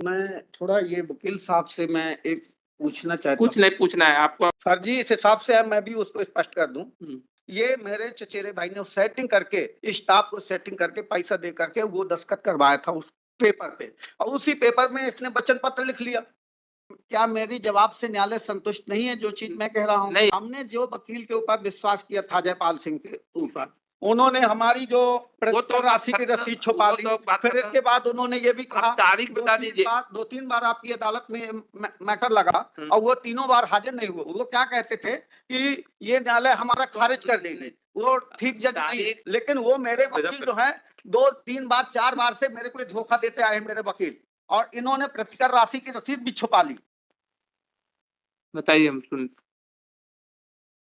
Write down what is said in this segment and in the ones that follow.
मैं थोड़ा ये वकील साहब से मैं एक पूछना चाहता कुछ हूँ। नहीं पूछना है आपको। फर्जी इस हिसाब से है, मैं भी उसको स्पष्ट कर दूं। हम्म, ये मेरे चचेरे भाई ने सेटिंग करके, स्टाफ को सेटिंग करके पैसा दे करके वो दस्तखत करवाया था उस पेपर पे, और उसी पेपर में इसने वचन पत्र लिख लिया। क्या मेरी जवाब से न्यायालय संतुष्ट नहीं है जो चीज मैं कह रहा हूँ? नहीं। हमने जो वकील के ऊपर विश्वास किया था, जयपाल सिंह के ऊपर, उन्होंने हमारी जो वो तो राशि की रसीद छुपा वो ली। तो बात फिर खत्म। इसके बाद उन्होंने ये भी कहा, आप तारीख बता दीजिए। दो तीन बार आपकी अदालत में मैटर लगा और वो तीनों बार हाजिर नहीं हुए। वो क्या कहते थे कि ये न्यायालय हमारा खारिज कर देंगे, वो ठीक जज नहीं है। लेकिन वो मेरे वकील जो है, दो तीन बार चार बार से मेरे को धोखा देते आए मेरे वकील, और इन्होंने प्रतिकर राशि की रसीद भी छुपा ली। बताइए, हम सुन।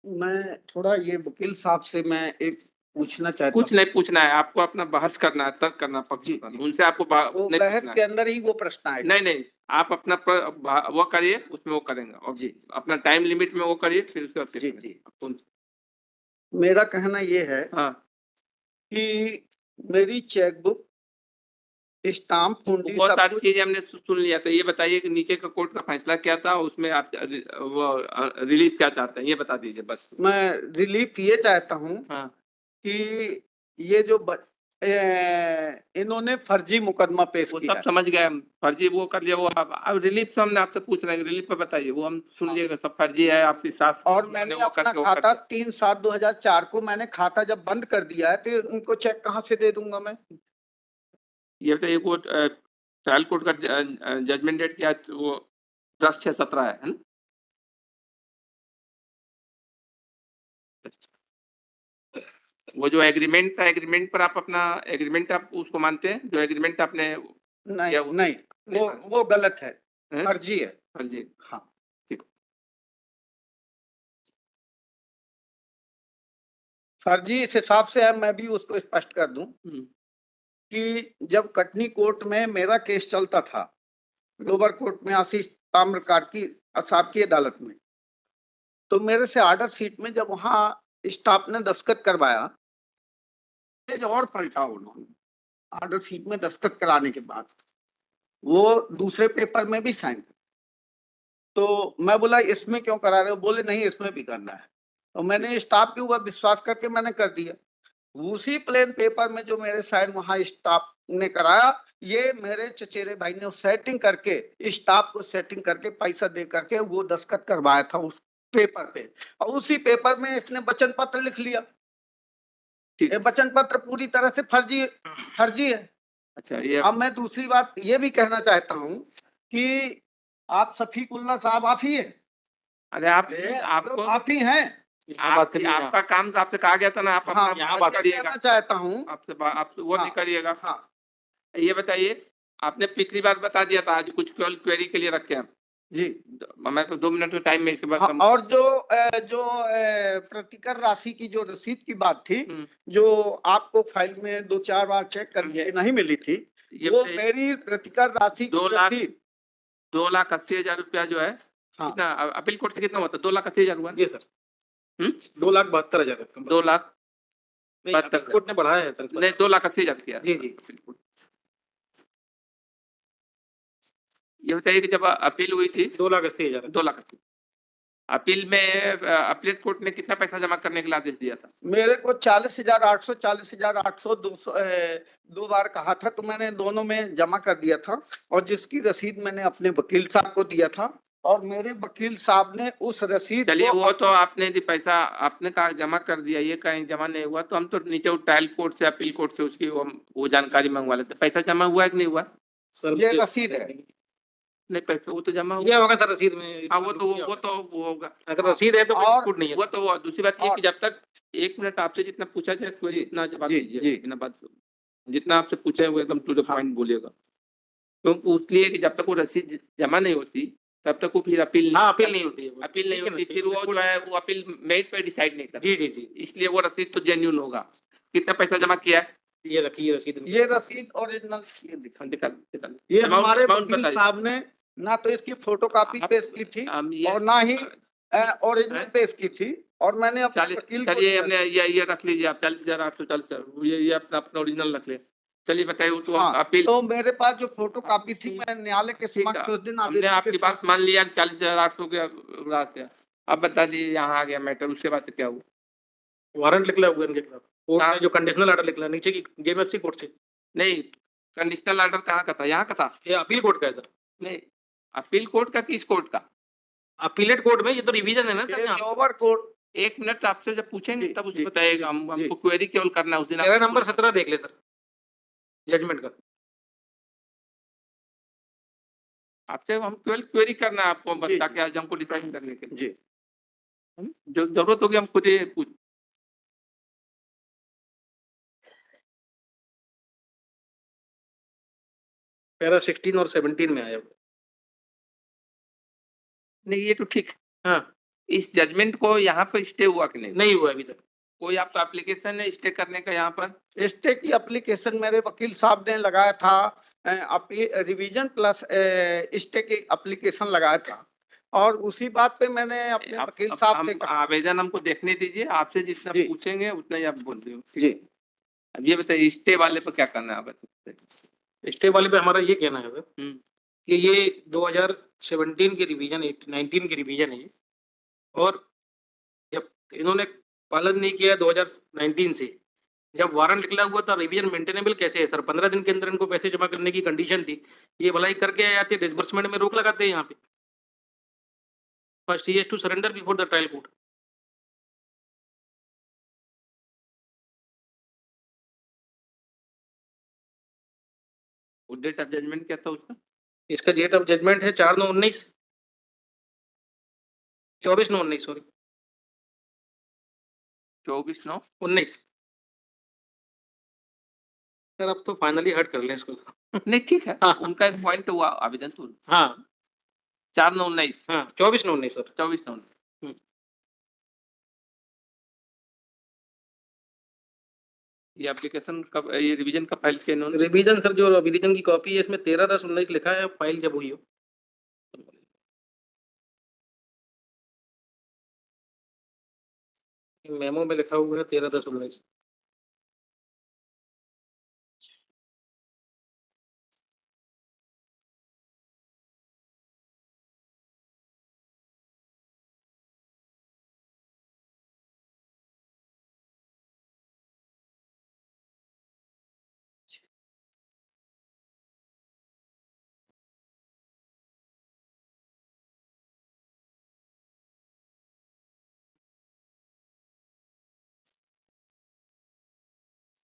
मैं थोड़ा ये वकील साहब से मैं एक पूछना चाहता कुछ नहीं पूछना है आपको, अपना बहस करना है, तर्क करना पक्ष जी, करना। उनसे आपको वो नहीं बहस पूछना के है। अंदर ही वो प्रश्न आएगा। नहीं नहीं, आप अपना वो करिए, उसमें वो करेंगे। और जी, अपना टाइम लिमिट में वो करिए, फिर उसके बाद जी, करेंगे। जी। आप कौन- मेरा कहना ये है हाँ, कि मेरी चेकबुक, स्टाम्प, कुंडी बहुत सब सारी कुछ। चीजें हमने सुन लिया था। ये बताइए कि नीचे का कोर्ट का फैसला क्या था, उसमें आप वो रिलीफ क्या चाहते हैं, ये बता दीजिए बस। मैं रिलीफ ये चाहता हूँ हाँ, कि ये जो इन्होंने फर्जी मुकदमा पेश वो किया सब है। समझ गए हम। फर्जी वो कर लिया, वो अब रिलीफ से हमने आपसे पूछ रहे हैं, रिलीफ पे बताइए। वो हम सुन लिएगा, सब फर्जी है आपकी सास। और मैंने वो अपना करके वो खाता करके 3/7/2004 को मैंने खाता जब बंद कर दिया है, तो उनको चेक कहाँ से दे दूंगा मैं? ये बताइए, वो ट्रायल कोर्ट का जजमेंट डेट क्या है? वो 10/6/17 है ना? वो जो एग्रीमेंट था, एग्रीमेंट पर आप अपना एग्रीमेंट आप उसको मानते हैं, जो एग्रीमेंट आपने नहीं, नहीं, वो गलत है, फर्जी है। फर्जी। हाँ, ठीक। फर्जी इस हिसाब से है, मैं भी उसको स्पष्ट कर दूं कि जब कटनी कोर्ट में मेरा केस चलता था, लोअर कोर्ट में आशीष ताम्रकार की साहब की अदालत में, तो मेरे से ऑर्डर शीट में जब वहां स्टाफ ने दस्तखत करवाया, पेज और पलटा उन्होंने। ऑर्डर शीट में दस्तखत कराने के बाद वो दूसरे पेपर में भी साइन। तो मैं बोला इसमें क्यों करा रहे हो? बोले नहीं, इसमें भी करना है। तो मैंने स्टाफ के ऊपर विश्वास करके मैंने कर दिया। उसी प्लेन पेपर में जो मेरे साइन वहां स्टाफ ने कराया, ये मेरे चचेरे भाई ने सेटिंग करके, स्टाफ को सेटिंग करके पैसा दे करके वो दस्तखत करवाया था उस पेपर पे, और उसी पेपर में इसने वचन पत्र लिख लिया। ये वचन पत्र पूरी तरह से फर्जी फर्जी है। अच्छा, ये अब मैं दूसरी बात ये भी कहना चाहता हूँ कि आप शफीकुल्ला साहब आप ही है? अरे आपको आप ही हैं? आपका काम तो आपसे कहा गया था ना, आप हाँ, अपना यहाँ बात करिएगा। कहना चाहता हूँ आपसे आप वो नहीं करिएगा। हाँ, ये बताइए, आपने पिछली बार बता दिया था, आज कुछ क्वेरी के लिए रखे हैं जी। हमारे पास 2 मिनट का टाइम है, इसके बाद हाँ, और जो प्रतिकर राशि की जो रसीद की बात थी, जो आपको फाइल में 2-4 बार चेक करके नहीं मिली थी, वो मेरी प्रतिकर राशि की रसीद 2,80,000 रुपया जो है। हाँ, कितना अपील कोर्ट से कितना हुआ था? 2,80,000 हुआ। जी सर, 2,72,000 2,72,000 कोर्ट ने बढ़ाया है सर। नहीं, 2,80,000 किया। जी जी। ये बताइए कि जब अपील हुई थी 2,80,000 2,80,000, अपील में अपीलेट कोर्ट ने कितना पैसा जमा करने के लिए आदेश दिया था? मेरे को 40,800 40,800 2 बार कहा था, तो मैंने दोनों में जमा कर दिया था, और जिसकी रसीद मैंने अपने वकील साहब को दिया था, और मेरे वकील साहब ने उस रसीद चलिए, वो तो आपने पैसा आपने कहा जमा कर दिया, ये कहीं जमा नहीं हुआ, तो हम तो नीचे ट्रायल कोर्ट से, अपील कोर्ट से उसकी वो जानकारी मंगवा लेते। पैसा जमा हुआ है कि नहीं हुआ? सर, ये रसीद है। नहीं, पैसा वो तो जमा ये होगा सर रसीद में। हाँ, वो होगा। अगर रसीद है तो कोई छूट नहीं है। वो तो दूसरी बात ये कि जब तक 1 मिनट आपसे जितना पूछा जाए, कोई इतना जवाब दीजिए, बिना बात जितना आपसे पूछा है वो एकदम टू द पॉइंट बोलिएगा। क्योंकि इसलिए कि जब तक वो रसीद जमा नहीं होती, तब तक वो फिर अपील नहीं होती है। अपील नहीं होती, फिर वो जो है वो अपील मेरिट पे डिसाइड नहीं करता। जी जी जी। इसलिए वो रसीद तो जेन्युइन होगा। कितना पैसा जमा किया है? ये रखिए रसीद। ये रसीद ओरिजिनल, ये दिखा। ये हमारे वकील साहब ने ना तो इसकी फोटोकॉपी पेश की थी और ना ही ओरिजिनल पेश की थी, और मैंने अपने वकील को चलिए, हमने ये रख लीजिए आप 40,840, ये अपना ओरिजिनल रख ले। चलिए बताइए, वो तो हाँ, अपील, तो मेरे पास जो फोटो कॉपी थी मैं न्यायालय के ठीक समक्ष है, उस दिन हमने आवेदन आपकी के बात मान लिया, 40,800 के रात से। अब बता दीजिए यहाँ आ गया मैटर, उसके बाद से क्या हुआ? वारंट निकला हुआ है इनके खिलाफ कोर्ट हाँ। में, जो कंडीशनल ऑर्डर निकला नीचे की जेएमएफसी कोर्ट से। नहीं, कंडीशनल ऑर्डर कहाँ का था? यहाँ का था? ये अपील कोर्ट का है सर। नहीं, अपील कोर्ट का, किस कोर्ट का? अपीलेट कोर्ट में, ये तो रिवीजन है ना सर। यहाँ लोअर कोर्ट। एक मिनट, आपसे जब पूछेंगे जी, तब उससे जी, बताइएगा, जी, हमको क्वेरी केवल करना है उस दिन। मेरा नंबर 17 देख ले सर, जजमेंट का। आपसे हम केवल क्वेरी करना है आपको, बस जी, ताकि आज हमको डिसाइड करने के लिए। जी, जो जरूरत होगी हम खुद ही पूछ। पैरा 16 और 17 में आया हुआ। नहीं, ये तो ठीक है। हाँ, इस जजमेंट को यहाँ पर स्टे हुआ कि नहीं? नहीं हुआ अभी तक। कोई आपका एप्लीकेशन है स्टे करने का यहाँ पर? स्टे की एप्लीकेशन मेरे वकील साहब ने लगाया था, रिवीजन प्लस स्टे की एप्लीकेशन लगाया था, और उसी बात पे मैंने अपने वकील साहब से कहा। आवेदन हमको देखने दीजिए, आपसे जितना जी। पूछेंगे उतना ही आप बोल रहे हो। जी, अब ये बताइए, स्टे वाले पर क्या करना है आप बताइए। स्टे वाले पे हमारा ये कहना है सर हम्म, कि ये 2017 की रिवीजन, 19 की रिवीजन है ये, और जब इन्होंने पालन नहीं किया 2019 से, जब वारंट निकला हुआ था, रिवीजन मेंटेनेबल कैसे है सर? 15 दिन के अंदर इनको पैसे जमा करने की कंडीशन थी, ये भलाई करके आ जाते, डिसबर्समेंट में रोक लगाते हैं यहाँ पे। फर्स्ट ही has to surrender before the trial court. वो डेट ऑफ जजमेंट क्या था उसका? इसका डेट ऑफ जजमेंट है 4/9/19, 24/9/19 सॉरी, 24/9/19। सर अब तो फाइनली हट कर लें इसको। नहीं ठीक है, हाँ। उनका एक पॉइंट हुआ आवेदन तो हाँ 4/9/19, हाँ 24/9/19 सर। 24/9। ये एप्लीकेशन कब, ये रिवीजन कब फाइल किया इन्होंने? रिवीजन सर, जो रिवीजन की कॉपी है इसमें 13/10/19 लिखा है, फाइल जब हुई हो। मेमो में लिखा हुआ है 13/10/19।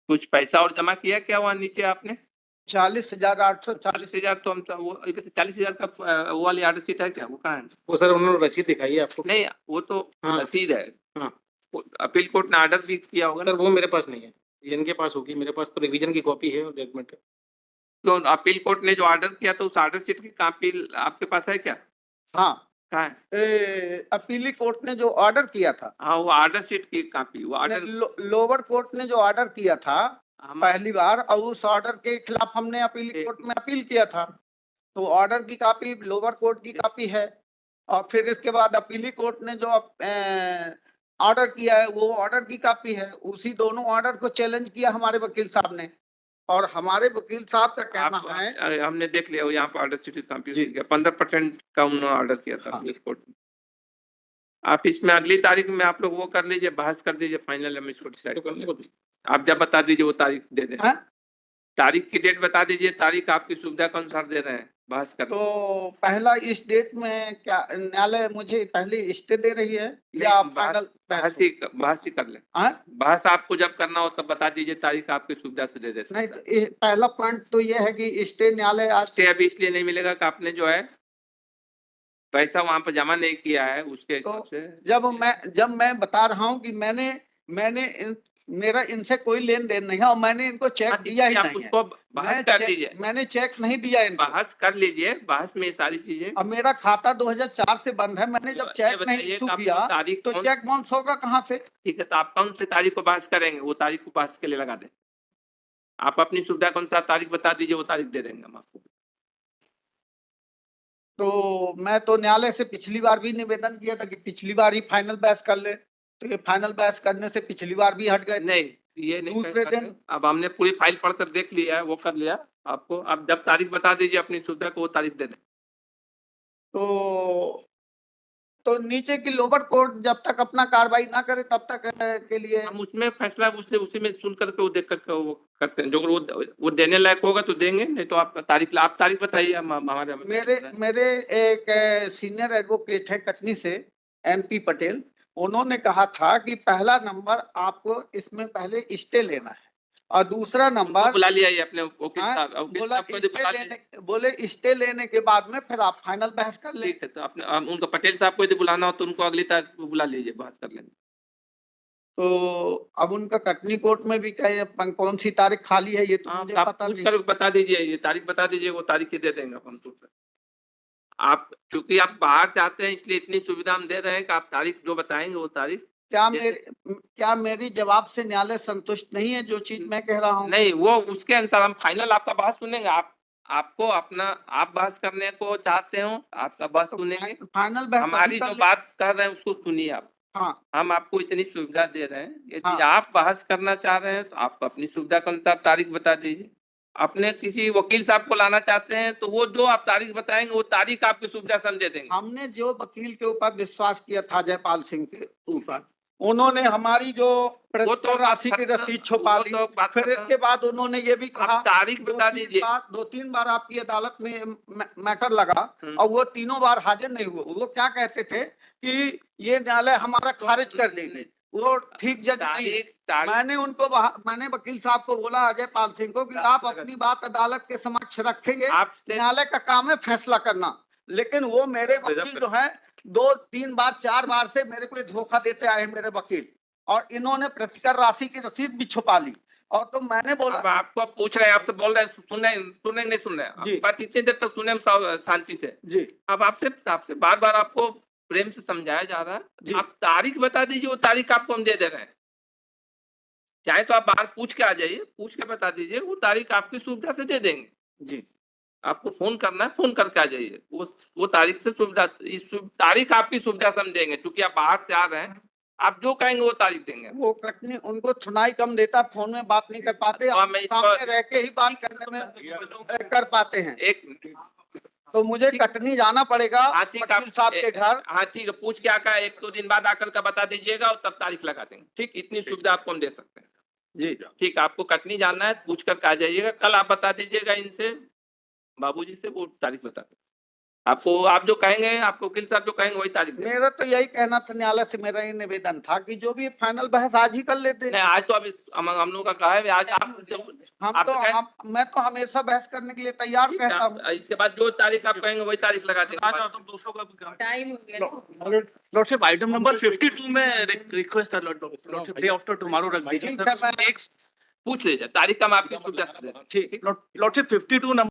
कुछ पैसा और जमा किया क्या वहाँ नीचे आपने? 40,840। 40,000 तो हम वो 40,000 का वो वाली ऑर्डर शीट है क्या? वो कहाँ है? वो सर उन्होंने रसीद दिखाई है आपको? नहीं, वो तो हाँ। रसीद है। हाँ। अपील कोर्ट ने ऑर्डर भी किया होगा ना? सर वो मेरे पास नहीं है, ये इनके पास होगी, मेरे पास तो रिवीजन की कॉपी है और जजमेंट है। तो अपील कोर्ट ने जो ऑर्डर किया तो उस ऑर्डर शीट की कॉपी आपके पास है क्या? हाँ, कहाँ है? अपीली कोर्ट ने जो ऑर्डर किया था, हाँ, वो ऑर्डर शीट की कॉपी, वो ऑर्डर लोअर कोर्ट ने जो ऑर्डर किया था हम पहली बार, और उस ऑर्डर के खिलाफ हमने अपीली कोर्ट में अपील किया था, तो ऑर्डर की कॉपी लोअर कोर्ट की कॉपी है, और फिर इसके बाद अपीली कोर्ट ने जो ऑर्डर किया है वो ऑर्डर की कॉपी है। उसी दोनों ऑर्डर को चैलेंज किया हमारे वकील साहब ने, और हमारे वकील साहब का कहना है, हमने देख लिया, वो यहाँ पर ऑर्डर शीट कॉपी जी। 15% का उन्होंने ऑर्डर किया था हाँ। इस कोर्ट में। आप इसमें अगली तारीख में आप लोग वो कर लीजिए, बहस कर दीजिए, फाइनल हम इसको डिसाइड कर लेंगे। आप जब बता दीजिए वो तारीख दे दें। हाँ? तारीख की डेट बता दीजिए, तारीख आपकी सुविधा के अनुसार दे रहे हैं, बहस कर। तो पहला इस डेट में क्या न्यायालय मुझे पहले स्टे दे रही है या फाइनल? बहस ही कर ले। बहस आपको जब करना हो तब बता दीजिए, तारीख आपकी सुविधा से दे देते। नहीं, तो पहला पॉइंट तो ये है कि स्टे न्यायालय आज स्टे अभी इसलिए नहीं मिलेगा कि आपने जो है पैसा वहां पर जमा नहीं किया है, उसके हिसाब से। जब मैं बता रहा हूँ कि मैंने मेरा इनसे कोई लेन देन नहीं है, और मैंने इनको चेक दिया ही नहीं है। उसको बहस कर लीजिए, मैंने चेक नहीं दिया इनको। बहस कर लीजिए, बहस में ये सारी चीजें। अब मेरा खाता 2004 से बंद है, मैंने जब चेक नहीं इशू किया तो चेक बाउंस होगा कहाँ से? ठीक है, तो आप कौन सी तारीख को बहस करेंगे? वो तारीख को बहस के लिए लगा दें। आप अपनी सुविधा के अनुसार तारीख बता दीजिए, वो तारीख दे देंगे हम आपको। तो मैं तो न्यायालय से पिछली बार भी निवेदन किया था कि पिछली बार ही फाइनल बहस कर ले, तो ये फाइनल बहस करने से पिछली बार भी हट गए। नहीं, ये नहीं दूसरे कर सकते। दिन अब हमने पूरी फाइल पढ़कर देख लिया है, वो कर लिया आपको। अब जब तारीख बता दीजिए अपनी सुविधा को, वो तारीख दे दें। तो नीचे की लोअर कोर्ट जब तक अपना कार्रवाई ना करे तब तक के लिए हम उसमें फैसला उसी में सुन करके वो देख करके वो करते हैं। जो वो देने लायक होगा तो देंगे, नहीं तो आप तारीख बताइए। हमारे मेरे एक सीनियर एडवोकेट है कटनी से, MP पटेल, उन्होंने कहा था कि पहला नंबर आपको इसमें पहले स्टे लेना है और दूसरा नंबर बुला लिया ये अपने वकील हाँ, साहब। बोले स्टे लेने के बाद में फिर आप फाइनल बहस कर ले। ठीक है, तो अपने उनको पटेल साहब को यदि बुलाना हो तो उनको अगली तारीख बुला लीजिए, बात कर लेंगे। तो अब उनका कटनी कोर्ट में भी कौन सी तारीख खाली है ये तो मुझे आप पता पूछ नहीं। कर बता दीजिए, ये तारीख बता दीजिए, वो तारीख ही दे देंगे हम तुरंत। आप क्योंकि आप बाहर से आते हैं इसलिए इतनी सुविधा हम दे रहे हैं कि आप तारीख जो बताएंगे वो तारीख। क्या मेरी जवाब से न्यायालय संतुष्ट नहीं है जो चीज मैं कह रहा हूँ? नहीं, वो उसके अनुसार हम फाइनल आपका बहस सुनेंगे। आपको अपना आप बहस करने को चाहते हो, आपका बहस सुनेंगे। फाइनल बहस हमारी जो बात कर रहे हैं उसको सुनिए आप। हाँ, हम आपको इतनी सुविधा दे रहे हैं, यदि हाँ। आप बहस करना चाह रहे हैं तो आप अपनी सुविधा के अनुसार तारीख बता दीजिए। अपने किसी वकील साहब को लाना चाहते हैं तो वो जो आप तारीख बताएंगे वो तारीख आपकी सुविधा से हम दे देंगे। हमने जो वकील के ऊपर विश्वास किया था जयपाल सिंह के ऊपर, उन्होंने हमारी जो प्रतिकर राशि की रसीद छुपा ली। फिर इसके बाद उन्होंने ये भी कहा तारीख बता दीजिए। 2-3 बार आपकी अदालत में मैटर लगा और वो तीनों बार हाजिर नहीं हुए। वो क्या कहते थे कि ये न्यायालय हमारा खारिज कर देंगे, वो ठीक जज नहीं है। मैंने वकील साहब को बोला, अजय पाल सिंह को, कि आप अपनी बात अदालत के समक्ष रखेंगे, न्यायालय का काम है फैसला करना। लेकिन वो मेरे वकील जो है 2-3 बार 4 बार से मेरे को धोखा देते आए मेरे वकील, और इन्होंने प्रतिकर राशि की रसीद भी छुपा ली। और तो मैंने बोला, अब आपको पूछ रहे हैं, आपसे बोल रहे हैं, सुने नहीं सुन रहे बात इतनी देर तक सुने हम शांति से जी। अब आपसे बार बार आपको प्रेम से समझाया जा रहा है। आप तारीख बता दीजिए, वो तारीख आपको हम दे दे रहे हैं। चाहे तो आप बाहर पूछ के आ जाइए, पूछ के बता दीजिए, वो तारीख आपकी सुविधा से दे देंगे जी। आपको फोन करना है, फोन करके आ जाइए। वो तारीख से तारीख आपकी सुविधा से हम देंगे। क्योंकि आप बाहर से आ रहे हैं, आप जो कहेंगे वो तारीख देंगे। वो कटनी उनको सुनाई कम देता, फोन में बात नहीं कर पाते, सामने रह के ही बात करने में कर पाते हैं। एक तो मुझे कटनी जाना पड़ेगा वकील साहब के घर। हाँ ठीक है, पूछ के आकर 1-2 दिन बाद आकर का बता दीजिएगा और तब तारीख लगा देंगे। ठीक, इतनी सुविधा आपको हम दे सकते हैं जी। ठीक, आपको कटनी जाना है, पूछ कर आ जाइएगा। कल आप बता दीजिएगा इनसे, बाबूजी से, वो तारीख बता दें आपको। आप जो कहेंगे, आपको वकील साहब जो कहेंगे वही तारीख दें। मेरा तो यही कहना था, न्यायालय से मेरा ये निवेदन था कि जो भी फाइनल बहस आज ही कर लेते। नहीं, आज तो अभी हम लोगों का कहा है, आज मैं तो हमेशा बहस करने के लिए तैयार रहता हूँ। इसके बाद जो तारीख आप कहेंगे वही तारीख लगा देंगे। टाइम हो गया। लॉर्डशिप आइटम नंबर 52 में रिक्वेस्ट है लॉर्डशिप डे आफ्टर टुमारो रख दीजिए। पूछ लीजिए तारीख, हम आपकी सुविधा से दे देंगे। ठीक, लॉर्डशिप 52 नंबर